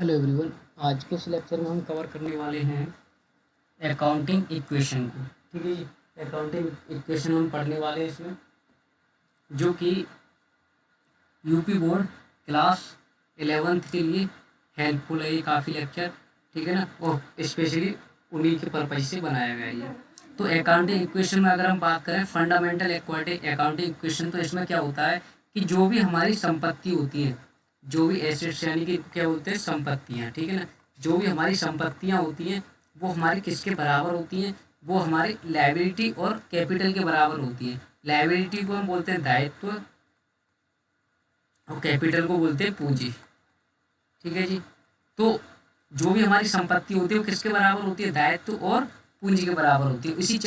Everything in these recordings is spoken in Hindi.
Hello everyone. आज के इस लेक्चर में हम कवर करने वाले हैं अकाउंटिंग इक्वेशन को। ठीक है जी। अकाउंटिंग इक्वेशन हम पढ़ने वाले हैं इसमें, जो कि यूपी बोर्ड क्लास 11th के लिए हेल्पफुल है ये काफ़ी लेक्चर। ठीक है ना, और स्पेशली उन्हीं के पर्पज से बनाया गया है ये। तो अकाउंटिंग इक्वेशन में अगर हम बात करें फंडामेंटल अकाउंटिंग इक्वेशन, तो इसमें क्या होता है कि जो भी हमारी संपत्ति होती है, जो भी एसेट्स यानी कि क्या बोलते हैं संपत्तियाँ, ठीक है ना, जो भी हमारी संपत्तियाँ होती हैं वो हमारी किसके बराबर होती हैं, वो हमारी लायबिलिटी और कैपिटल के बराबर होती है। लायबिलिटी को हम बोलते हैं दायित्व और कैपिटल को बोलते हैं पूंजी। ठीक है जी। तो जो भी हमारी संपत्ति होती है वो किसके बराबर होती है, दायित्व और पूंजी के बराबर होती है। इसी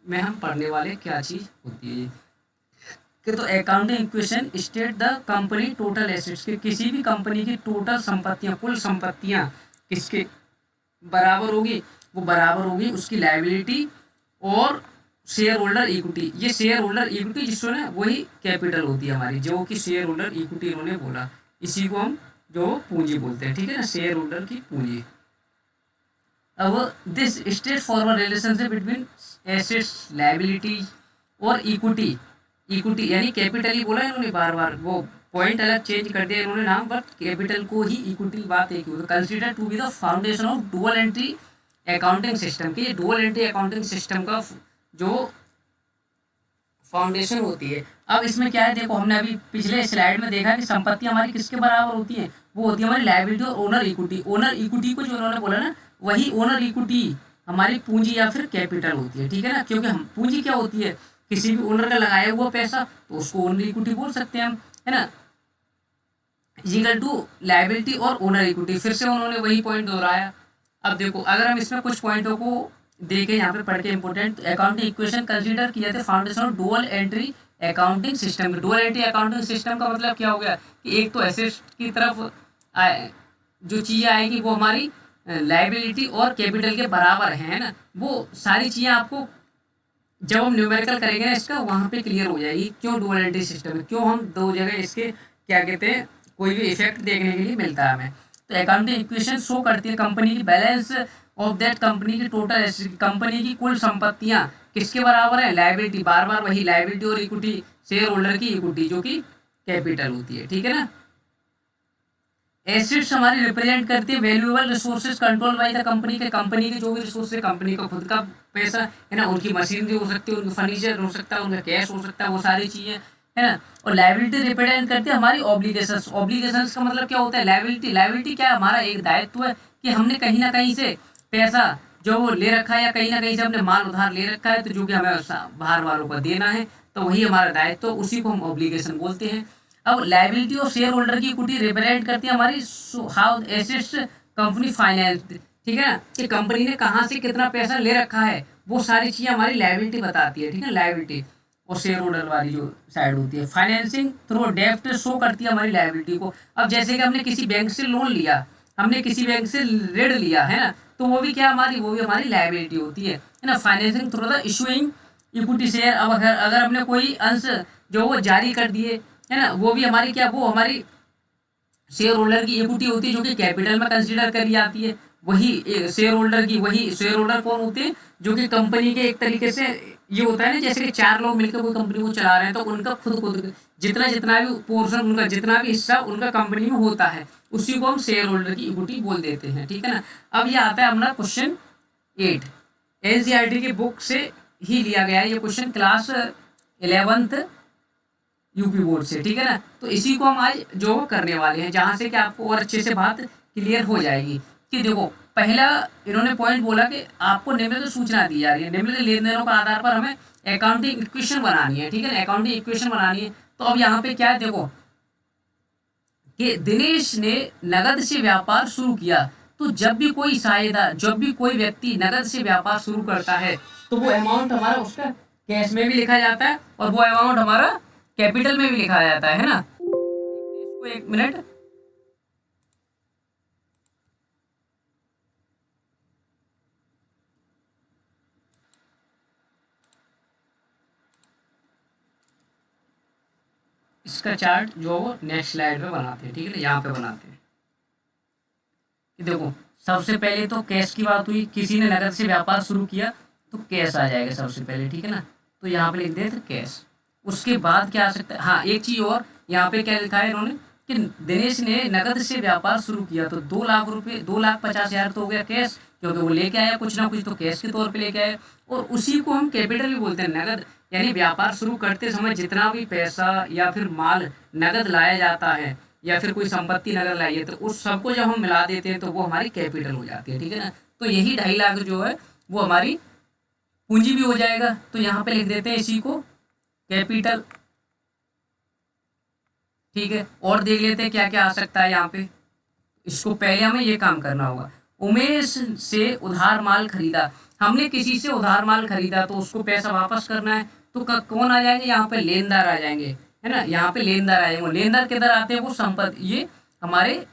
में हम पढ़ने वाले क्या चीज होती है ये कि तो accounting equation state the company total assets, कि किसी भी कंपनी की टोटल संपत्तियां, कुल संपत्तियां किसके बराबर होगी, वो बराबर होगी उसकी लायबिलिटी और शेयर होल्डर इक्विटी। ये शेयर होल्डर इक्विटी जिसको ना वही कैपिटल होती है हमारी, जो कि शेयर होल्डर इक्विटी इन्होंने बोला, इसी को हम जो पूंजी बोलते हैं। ठीक है ना, शेयर होल्डर की पूंजी। अब this straight forward relationship between assets, liabilities और इक्विटी, इक्विटी यानी कैपिटल ही बोला इन्होंने बार बार, वो पॉइंट अलग चेंज कर दिया इन्होंने नाम, बट कैपिटल को ही इक्विटी बात एक ही। Consider to be the foundation of dual entry accounting system, की डुअल एंट्री अकाउंटिंग सिस्टम का जो फाउंडेशन होती है। अब इसमें क्या है, देखो हमने अभी पिछले स्लाइड में देखा कि संपत्ति हमारी किसके बराबर होती है, वो होती है हमारी लायबिलिटी और ओनर इक्विटी। ओनर इक्विटी को जो उन्होंने बोला ना, वही ओनर इक्विटी हमारी पूंजी या फिर कैपिटल होती है। ठीक है ना, क्योंकि हम पूंजी क्या होती है, किसी भी ओनर का लगाया हुआ पैसा, तो उसको ओनर इक्विटी बोल सकते हैं हम, है ना, इक्वल टू लायबिलिटी और ओनर इक्विटी। फिर से उन्होंने वही पॉइंट दोहराया। अब देखो अगर हम इसमें कुछ पॉइंटों को देखें यहाँ पे पढ़ के इंपॉर्टेंट, अकाउंटिंग इक्वेशन कंसीडर किया थे foundation of dual entry accounting system. Dual entry accounting system का मतलब क्या हो गया कि एक तो एसेट्स की तरफ जो चीज़ें आएगी वो हमारी लायबिलिटी और कैपिटल के बराबर है ना, वो सारी चीज़ें आपको जब हम न्यूमेरिकल करेंगे ना इसका, वहाँ पे क्लियर हो जाएगी क्यों डुअल एंट्री सिस्टम है, क्यों हम दो जगह इसके क्या कहते हैं कोई भी इफेक्ट देखने के लिए मिलता है हमें। तो अकाउंटिंग इक्वेशन शो करती है कंपनी की बैलेंस ऑफ दैट कंपनी की टोटल एसेट, कंपनी की कुल संपत्तियां किसके बराबर है, लायबिलिटी, बार बार वही लायबिलिटी और इक्विटी, शेयर होल्डर की इक्विटी जो कि कैपिटल होती है। ठीक है ना, एसेट्स हमारी रिप्रेजेंट करती है valuable resources control by the company, के कंपनी के जो भी रिसोर्स है, कंपनी का खुद का पैसा है ना, उनकी मशीनरी हो सकती है, उनकी फर्नीचर हो सकता है, उनका कैश हो सकता है, वो सारी चीजें है ना। और लायबिलिटी रिप्रेजेंट करती है हमारी ऑब्लिगेशंस। ऑब्लिगेशंस का मतलब क्या होता है, लायबिलिटी, लायबिलिटी क्या है, हमारा एक दायित्व है कि हमने कहीं ना कहीं से पैसा जो वो ले रखा है, या कहीं ना कहीं से हमने माल उधार ले रखा है, तो जो कि हमें बाहर वालों को देना है, तो वही हमारा दायित्व, उसी को हम ऑब्लिगेशन बोलते हैं। अब लायबिलिटी और शेयर होल्डर की इक्विटी रिप्रेजेंट करती है हमारी हाउ एसेट्स कंपनी फाइनेंस। ठीक है ना, कि कंपनी ने कहाँ से कितना पैसा ले रखा है, वो सारी चीजें हमारी लायबिलिटी बताती है। ठीक है, लायबिलिटी और शेयर होल्डर वाली जो साइड होती है। फाइनेंसिंग थ्रू डेब्ट शो करती है हमारी लायबिलिटी को। अब जैसे कि हमने किसी बैंक से लोन लिया, हमने किसी बैंक से ऋण लिया है ना, तो वो भी क्या हमारी, वो भी हमारी लायबिलिटी होती है ना। Financing through the issuing equity share, अब अगर अगर हमने कोई अंश जो वो जारी कर दिए है ना, वो भी हमारी क्या, वो हमारी शेयर होल्डर की इक्विटी होती है जो कि कैपिटल में कंसीडर करी जाती है। वही शेयर होल्डर की, वही शेयर होल्डर कौन होते हैं, जो कि कंपनी के एक तरीके से ये होता है ना, जैसे कि चार लोग मिलकर कोई कंपनी को चला रहे हैं, तो उनका खुद खुद जितना जितना भी पोर्शन, उनका जितना भी हिस्सा उनका कंपनी में होता है, उसी को हम शेयर होल्डर की इक्विटी बोल देते हैं। ठीक है ना। अब ये आता है अपना क्वेश्चन 8, एनसीईआरटी की बुक से ही लिया गया है ये question, class 11th UP board से। ठीक है ना, तो इसी को हम आज जो करने वाले हैं, जहां से कि आपको और अच्छे से बात क्लियर हो जाएगी। कि देखो पहला इन्होंने पॉइंट बोला कि आपको निम्नलिखित सूचना दी जा रही है, निम्नलिखित लेन देनों के आधार पर हमें अकाउंटिंग इक्वेशन बनानी है। ठीक है ना, अकाउंटिंग इक्वेशन बनानी है। तो अब यहाँ पे क्या है, देखो कि दिनेश ने नगद से व्यापार शुरू किया, तो जब भी कोई साझेदार, जब भी कोई व्यक्ति नगद से व्यापार शुरू करता है, तो वो अमाउंट हमारा उसका कैश में भी लिखा जाता है, और वो अमाउंट हमारा कैपिटल में भी लिखा जाता है ना। इसको एक मिनट, इसका चार्ट जो वो नेक्स्ट स्लाइड पे बनाते हैं। ठीक है ना, यहाँ पे बनाते हैं कि देखो सबसे पहले तो कैश की बात हुई, किसी ने नकद से व्यापार शुरू किया तो कैश आ जाएगा सबसे पहले, ठीक है ना। तो यहाँ पे लिख देते कैश। उसके बाद क्या आ सकता है, हाँ एक चीज़ और यहाँ पे क्या लिखा है इन्होंने कि दिनेश ने नकद से व्यापार शुरू किया तो 2 लाख रुपए 2,50,000 तो हो गया कैश, क्योंकि वो लेके आया कुछ ना कुछ तो कैश के तौर पे लेके आया। और उसी को हम कैपिटल भी बोलते हैं, नगद। यानी व्यापार शुरू करते समय जितना भी पैसा या फिर माल नगद लाया जाता है या फिर कोई संपत्ति नगद लाई है तो उस सबको जब हम मिला देते हैं तो वो हमारी कैपिटल हो जाती है, ठीक है ना। तो यही 2.5 लाख जो है वो हमारी पूंजी भी हो जाएगा। तो यहाँ पे लिख देते हैं इसी को कैपिटल, ठीक है। और देख लेते हैं क्या क्या आ सकता है यहाँ पे। इसको पहले हमें ये काम करना होगा। उमेश से उधार माल खरीदा, हमने किसी से उधार माल खरीदा तो उसको पैसा वापस करना है तो कौन आ जाएंगे यहाँ पे, लेनदार आ जाएंगे, है ना। यहाँ पे लेनदार आएंगे। लेनदार किधर आते हैं, वो संपत्ति, ये हमारे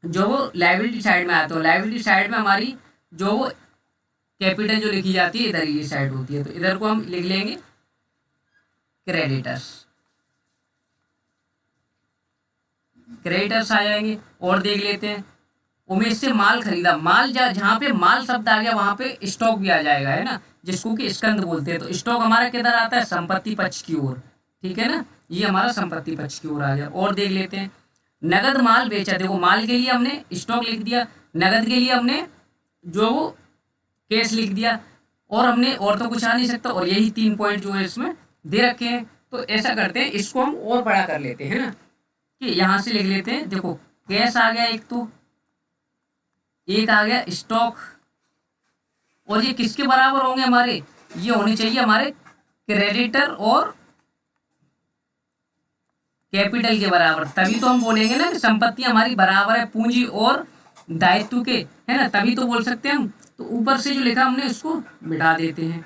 जो वो लायबिलिटी साइड में आते हैं। लायबिलिटी साइड में हमारी जो वो कैपिटल जो लिखी जाती है इधर ये साइड होती है, तो इधर को हम लिख लेंगे क्रेडिटर्स, क्रेडिटर्स आ जाएंगे। और देख लेते हैं उमेश से माल खरीदा, माल जहाँ पे माल शब्द आ गया वहां पे स्टॉक भी आ जाएगा, है ना, जिसको कि स्कंद बोलते हैं। तो स्टॉक हमारा किधर आता है, संपत्ति पक्ष की ओर, ठीक है ना, ये हमारा संपत्ति पक्ष की ओर आ गया। और देख लेते हैं नगद माल बेचा, देखो माल के लिए हमने स्टॉक लिख दिया, नगद के लिए हमने जो वो कैश लिख दिया, और हमने और तो कुछ आ नहीं सकता। और यही 3 पॉइंट जो है इसमें दे रखे हैं। तो ऐसा करते हैं, इसको हम और बड़ा कर लेते हैं ना, कि यहाँ से लिख लेते हैं। देखो कैश आ गया एक, तो एक आ गया स्टॉक, और ये किसके बराबर होंगे हमारे, ये होने चाहिए हमारे क्रेडिटर और कैपिटल के बराबर। तभी तो हम बोलेंगे ना कि संपत्ति हमारी बराबर है पूंजी और दायित्व के, है ना, तभी तो बोल सकते हैं हम। तो ऊपर से जो लिखा हमने उसको मिटा देते हैं,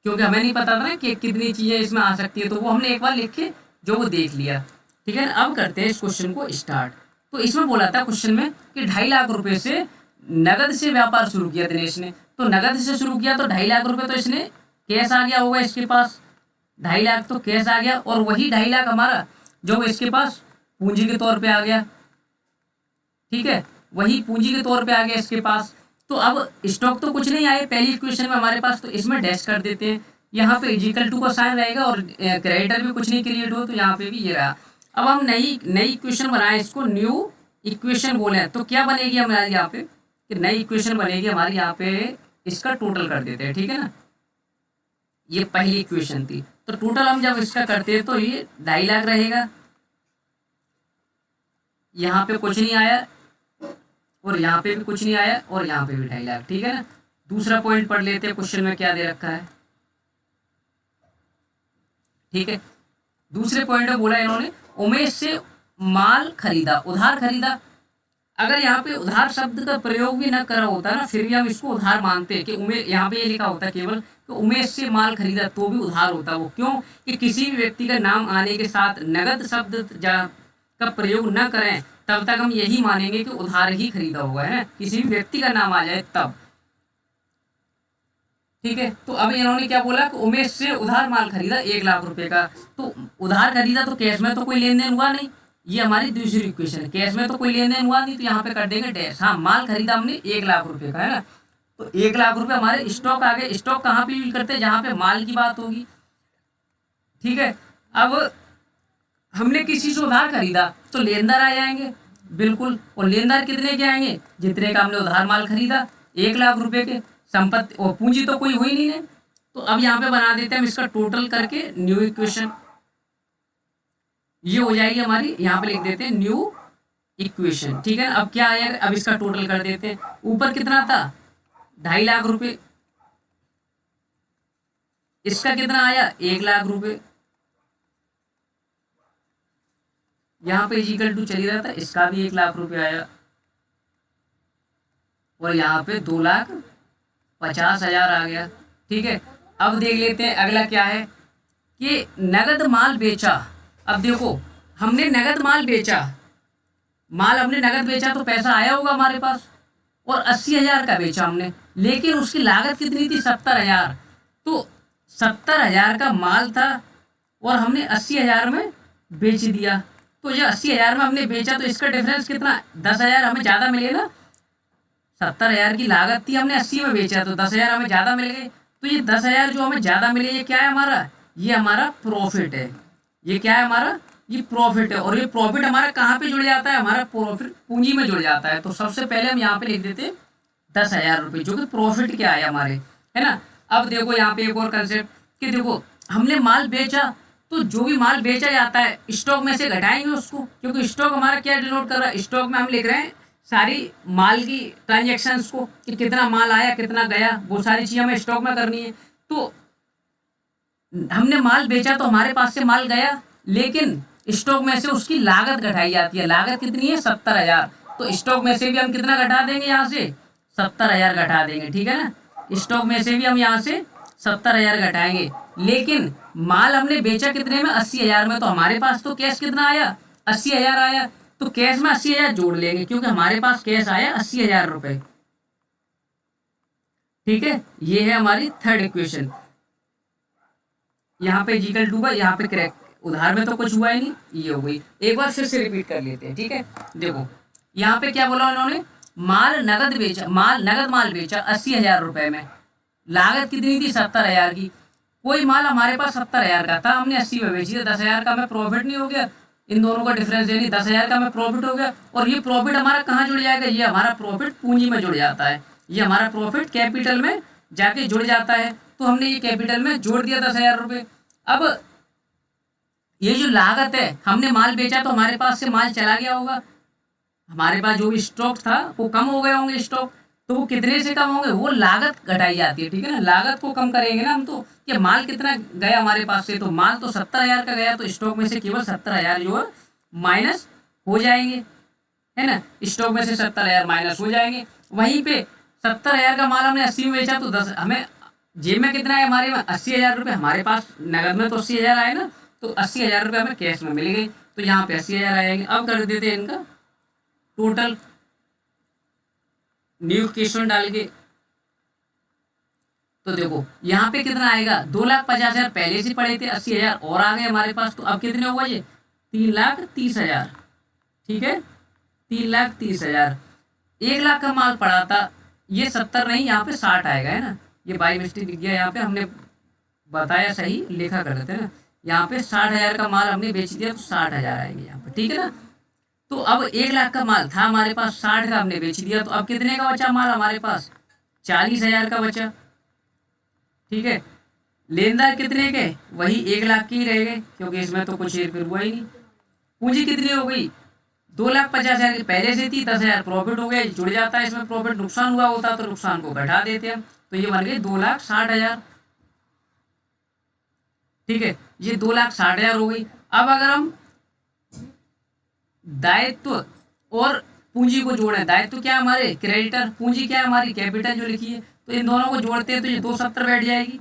क्योंकि हमें नहीं पता था ना कि कितनी चीजें इसमें आ सकती है, तो वो हमने एक बार लिख के जो वो देख लिया, ठीक है ना। अब करते हैं इस क्वेश्चन को स्टार्ट। तो इसमें बोला था क्वेश्चन में कि 2.5 लाख रुपए से नगद से व्यापार शुरू किया दिनेश ने। तो नगद से शुरू किया तो 2.5 लाख रुपए तो इसने कैश आ गया होगा इसके पास, 2.5 लाख तो कैश आ गया, और वही 2.5 लाख हमारा जो इसके पास पूंजी के तौर पे आ गया, ठीक है, वही पूंजी के तौर पे आ गया इसके पास। तो अब स्टॉक तो कुछ नहीं आए पहली इक्वेशन में हमारे पास, तो इसमें डैश कर देते हैं। यहाँ पे इक्वल टू का साइन रहेगा और क्रेडिटर भी कुछ नहीं क्रिएट हो, तो यहाँ पे भी ये रहा। अब हम नई इक्वेशन बनाए, इसको न्यू इक्वेशन बोले, तो क्या बनेगी हमारे यहाँ पे, कि नई इक्वेशन बनेगी हमारी यहाँ पे, इसका टोटल कर देते हैं, ठीक है ना। ये पहली इक्वेशन थी, तो टोटल हम जब इसका करते हैं तो ये 2.5 लाख रहेगा, यहाँ पे कुछ नहीं आया और यहाँ पे भी कुछ नहीं आया और यहाँ पे भी 2.5 लाख, ठीक है ना। दूसरा पॉइंट पढ़ लेते हैं, क्वेश्चन में क्या दे रखा है, ठीक है। दूसरे पॉइंट में बोला इन्होंने उमेश से माल खरीदा, उधार खरीदा। अगर यहाँ पे उधार शब्द का प्रयोग भी न करा होता ना, फिर भी हम इसको उधार मानते हैं कि उमेश, यहाँ पे ये लिखा होता केवल कि उमेश से माल खरीदा तो भी उधार होता। वो क्यों, कि किसी भी व्यक्ति का नाम आने के साथ नगद शब्द का प्रयोग न करें तब तक हम यही मानेंगे कि उधार ही खरीदा होगा, है ना, किसी भी व्यक्ति का नाम आ जाए तब, ठीक है। तो अब इन्होंने क्या बोला कि उमेश से उधार माल खरीदा 1 लाख रुपए का, तो उधार खरीदा तो कैश में तो कोई लेन देन हुआ नहीं, ये हमारी दूसरी इक्वेशन है। कैश में तो कोई लेन देन हुआ नहीं, तो यहाँ पे कर देंगे डैश। हाँ, माल खरीदा हमने 1 लाख रुपए का, है ना, तो 1 लाख रुपए हमारे स्टॉक आ गए। स्टॉक कहाँ पे यूज करते हैं, जहाँ पे माल की बात होगी, ठीक है। अब हमने किसी से उधार खरीदा तो लेनदार आ जाएंगे, बिल्कुल। और लेनदार कितने के आएंगे, जितने का हमने उधार माल खरीदा 1 लाख रुपए के, संपत्ति और पूंजी तो कोई हुई नहीं है। तो अब यहाँ पे बना देते हैं हम इसका टोटल करके न्यू इक्वेशन, ये हो जाएगी हमारी, यहाँ पे लिख देते हैं न्यू इक्वेशन, ठीक है। अब क्या आएगा, अब इसका टोटल कर देते हैं। ऊपर कितना था 2.5 लाख रुपए, इसका कितना आया 1 लाख रुपए, यहाँ पे इक्वल टू चली रहा था, इसका भी 1 लाख रुपए आया, और यहाँ पे 2,50,000 आ गया, ठीक है। अब देख लेते हैं अगला क्या है कि नगद माल बेचा। अब देखो हमने नगद माल बेचा, माल हमने नगद बेचा तो पैसा आया होगा हमारे पास, और 80,000 का बेचा हमने, लेकिन उसकी लागत कितनी थी 70,000। तो 70,000 का माल था और हमने 80,000 में बेच दिया, तो ये 80,000 में हमने बेचा, तो इसका डिफरेंस कितना, 10,000 हमें ज़्यादा मिले ना। 70,000 की लागत थी, हमने 80 में बेचा, तो 10,000 हमें ज़्यादा मिल गए। तो ये 10,000 जो हमें ज़्यादा मिले, ये क्या है हमारा, ये हमारा प्रॉफिट है। ये क्या है हमारा, ये प्रॉफिट है। और ये प्रॉफिट हमारा कहाँ पे जुड़ जाता है, हमारा प्रॉफिट पूंजी में जुड़ जाता है। तो सबसे पहले हम यहाँ पे लिख देते 10,000 रुपये, जो कि प्रॉफिट क्या है हमारे, है ना। अब देखो यहाँ पे एक और कंसेप्ट कि देखो हमने माल बेचा, तो जो भी माल बेचा जाता है स्टॉक में से घटाएंगे उसको, क्योंकि स्टॉक हमारा क्या डिनोट कर रहा है, स्टॉक में हम लिख रहे हैं सारी माल की ट्रांजेक्शन्स को, कि कितना माल आया कितना गया, वो सारी चीज़ हमें स्टॉक में करनी है। तो हमने माल बेचा तो हमारे पास से माल गया, लेकिन स्टॉक में से उसकी लागत घटाई जाती है। लागत कितनी है, 70,000। तो स्टॉक में से भी हम कितना घटा देंगे, यहाँ से 70,000 घटा देंगे, ठीक है ना। स्टॉक में से भी हम यहाँ से 70,000 घटाएंगे, लेकिन माल हमने बेचा कितने में, 80,000 में। तो हमारे पास तो कैश कितना आया, 80,000 आया। तो कैश में 80,000 जोड़ लेंगे, क्योंकि हमारे पास कैश आया 80,000 रुपए, ठीक है। ये है हमारी थर्ड इक्वेशन। यहाँ पे इक्वल टू का, यहाँ पे करेक्ट उधार में तो कुछ हुआ ही नहीं, ये हो गई। एक बार फिर से रिपीट कर लेते हैं, ठीक है। देखो यहाँ पे क्या बोला उन्होंने, माल नगद बेचा, नगद माल बेचा 80,000 रुपए में, लागत कितनी थी, 70,000 की। कोई माल हमारे पास 70,000 का था, हमने 80 में बेची, 10,000 का हमें प्रॉफिट नहीं हो गया। इन दोनों का डिफरेंस यानी 10,000 का हमें प्रॉफिट हो गया। और ये प्रॉफिट हमारा कहाँ जुड़ जाएगा, ये हमारा प्रॉफिट पूंजी में जुड़ जाता है। ये हमारा प्रॉफिट कैपिटल में जाके जुड़ जाता है। तो हमने ये कैपिटल में जोड़ दिया 10,000 रुपये। अब ये जो लागत है, हमने माल बेचा तो हमारे पास से माल चला गया होगा, हमारे पास जो भी स्टॉक था वो कम हो गए होंगे स्टॉक। तो वो कितने से कम होंगे, वो लागत घटाई जाती है, ठीक है ना। लागत को कम करेंगे ना हम, तो कि माल कितना गया हमारे पास से, तो माल तो 70,000 का गया, तो स्टॉक में से केवल 70,000 जो है माइनस हो जाएंगे, है ना। स्टॉक में से 70,000 माइनस हो जाएंगे। वहीं पे 70,000 का माल हमने 80 में बेचा, तो 10 हमें जेब में कितना है, हमारे में 80,000 रुपये, हमारे पास नगद में तो 80,000 आए ना, तो 80,000 रुपये हमें कैश में मिल गए। तो यहाँ पे 80,000 आएंगे। अब कर देते हैं इनका टोटल, न्यू क्वेश्चन डाल के। तो देखो यहाँ पे कितना आएगा, 2,50,000 पहले से पड़े थे, 80,000 और आ गए हमारे पास। तो अब कितने हुआ ये, 3,30,000, ठीक है। 3,30,000, 1,00,000 का माल पड़ा था, ये 70 नहीं, यहाँ पे 60 आएगा, है ना। ये बाई मिस्टेक दिख गया, यहाँ पे हमने बताया सही, लिखा कर देते हैं ना। यहाँ पे 60,000 का माल हमने बेच दिया, तो 60,000 आएंगे यहाँ पे, ठीक है ना। तो अब 1,00,000 का माल था हमारे पास, 60 का हमने बेच दिया, तो अब कितने का बचा माल हमारे पास, 40,000 का बचा, ठीक है। लेनदार कितने के, वही 1,00,000 के ही रह गए, क्योंकि इसमें तो कुछ फिर हुआ ही नहीं। पूंजी कितनी हो गई, 2,50,000 की पहले से थी, 10,000 प्रॉफिट हो गया, जुड़ जाता है इसमें प्रॉफिट। नुकसान हुआ होता तो नुकसान को घटा देते हम, तो ये बन गए 2,60,000, ठीक है। ये 2,60,000 हो गई। अब अगर हम दायित्व और पूंजी को जोड़ें, दायित्व क्या है हमारे क्रेडिटर, पूंजी क्या है हमारी कैपिटल जो लिखी है, तो इन दोनों को जोड़ते हैं तो ये 270 बैठ जाएगी।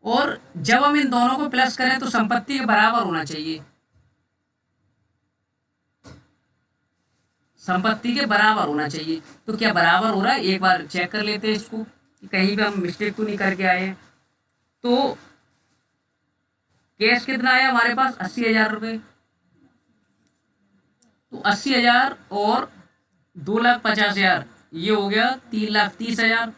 और जब हम इन दोनों को प्लस करें तो संपत्ति के बराबर होना चाहिए, संपत्ति के बराबर होना चाहिए। तो क्या बराबर हो रहा है, एक बार चेक कर लेते हैं इसको कि कहीं भी हम मिस्टेक तो नहीं करके आए हैं। तो कैश कितना आया हमारे पास, 80,000 रुपये। तो 80,000 और 2,50,000, ये हो गया 3,30,000।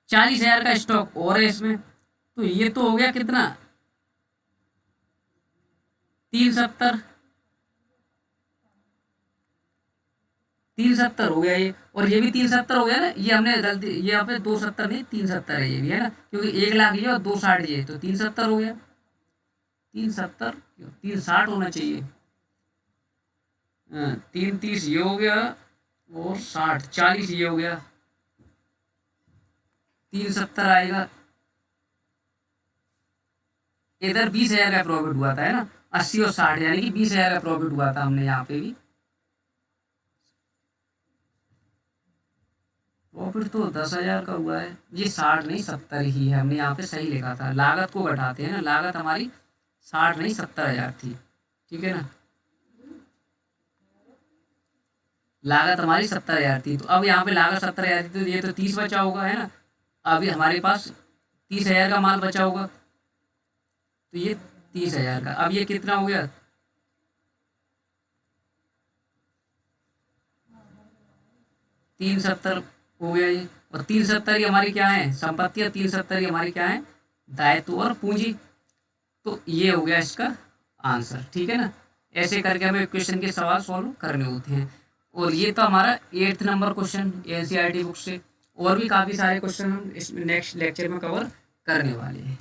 40,000 का स्टॉक और है इसमें, तो ये तो हो गया कितना, 370, 370 हो गया ये। और ये भी 370 हो गया ना, ये हमने गलती, ये यहाँ पे 270 नहीं 370 है ये भी, है ना, क्योंकि 1,00,000 ये और 260 ये, तो 370 हो गया। 370, 360 होना चाहिए। 330 ये हो गया, और 60, 40 ये हो गया, 370 आएगा। इधर 20,000 का प्रॉफिट हुआ था, है ना, 80 और 60 यानी कि 20,000 का प्रॉफिट हुआ था हमने यहाँ पे भी। प्रॉफिट तो 10,000 का हुआ है, ये 60 नहीं 70 ही है, हमने यहाँ पे सही लिखा था। लागत को घटाते हैं ना, लागत हमारी 60 नहीं 70,000 थी, ठीक है ना। लागत हमारी 70,000 थी, तो अब यहाँ पे लागत 70,000 थी, तो ये तो 30 बचा होगा, है ना। अभी हमारे पास 30,000 का माल बचा होगा, तो ये 30,000 का। अब ये कितना हो गया, 370 हो गया ये। और 370 हमारी क्या है, संपत्ति, और 370 हमारी क्या है, दायित्व और पूंजी। तो ये हो गया इसका आंसर, ठीक है ना। ऐसे करके हमें क्वेश्चन के सवाल सॉल्व करने होते हैं। और ये तो हमारा 8th number question NCERT book से। और भी काफ़ी सारे क्वेश्चन हम इस नेक्स्ट लेक्चर में कवर करने वाले हैं।